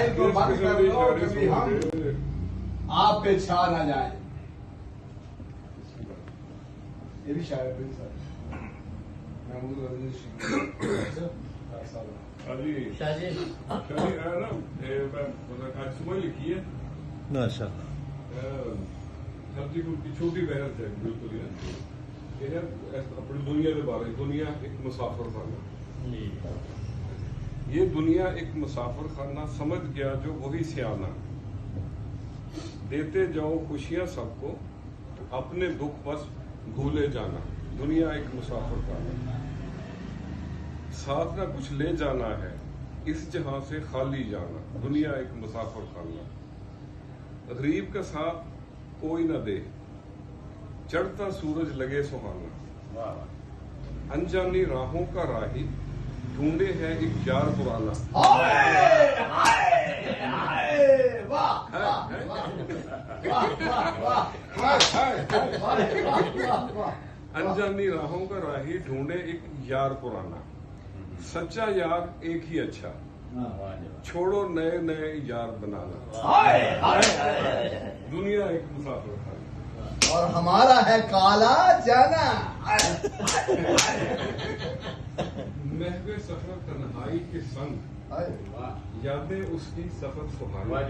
Mobile को बंद कर दो कभी हम आप पे छा ना जाए। ये भी शायद आज सुबह लिखी है सब्जी की छोटी बहन है बिल्कुल अपनी दुनिया के बारे में। दुनिया एक मुसाफिर खाना, ये दुनिया एक मुसाफिर खाना, समझ गया जो वही सियाना। देते जाओ खुशियां सबको, अपने दुख बस भूले जाना। दुनिया एक मुसाफिर खाना, साथ ना कुछ ले जाना है, इस जहां से खाली जाना। दुनिया एक मुसाफिर खाना, गरीब का साथ कोई न दे, चढ़ता सूरज लगे सुहाना। अनजानी राहों का राही, ढूंढे है एक यार पुराना। अनजानी राहों का राही, ढूंढे एक यार पुराना। सच्चा यार एक ही अच्छा, छोड़ो नए नए यार बनाना। दुनिया एक मुसाफिर खाना और हमारा है काला जाना। महवे सफर तन्हाई के संग, यादें उसकी सफर सुहाना।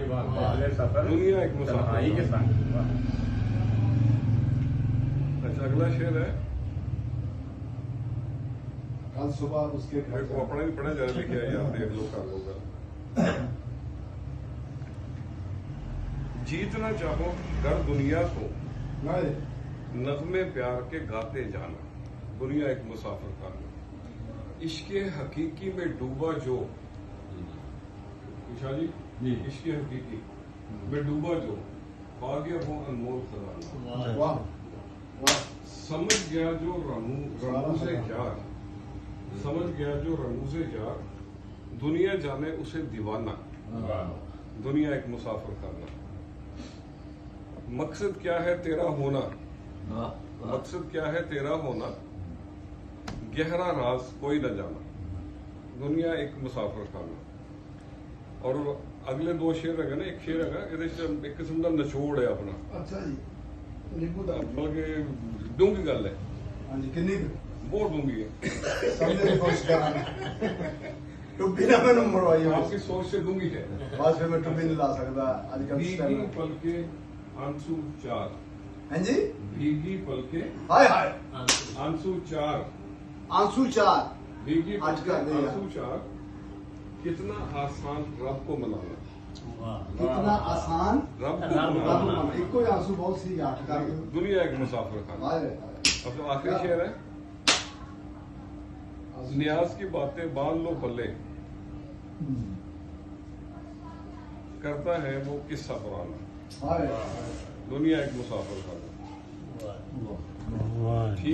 दुनिया एक मुसाफिर के संग। अच्छा, अगला शेर है। कल सुबह उसके मेरे को अपना ही पढ़ा जा लिखा है यार, देख लो कर लोग। जीतना चाहो कर दुनिया को, नगमे प्यार के गाते जाना। दुनिया एक मुसाफिर खाना, इश्क़े हकीकी में डूबा जो, ईशा जी, इश्क़े हकीकी में डूबा जो, पा गया वो अनमोल खजाना। समझ गया जो रंगों से जार, समझ गया जो रंगों से जार, दुनिया जाने उसे दीवाना। दुनिया एक मुसाफिर खाना, मकसद क्या है तेरा होना, मकसद क्या है तेरा होना, गहरा राज कोई न जाना। दुनिया एक मुसाफिर खाना। और अगले दो शेर है ना, एक शेर है एक किस्म का निचोड़ है अपना। अच्छा जी, बल्कि डूंगी गल है। हाँ जी, कितनी बहुत डूंगी है। समझने की कोशिश कर रहा हूं। टुप्पी ना मैंने मरवाई, आपकी सोच से डूंगी है। बस फिर मैं टुप्पी नहीं ला सकता आजकल। भीगी पलके आंसू चार, हाँ जी, भीगी पलके हाय हाय आंसू चार, आंसू चार, भीगी आज का पलके नहीं आंसू चार, कितना आसान रब को मनाना। कितना आसान रब को मनाना। एक कोई आंसू बहुत सी आठ कर दो। दुनिया एक मुसाफिर खाना। अब तो आखिरी शेर है। न्याज की बातें बांध लो पल्ले, करता है वो किस्सा पुराना। दुनिया एक मुसाफिर खाना।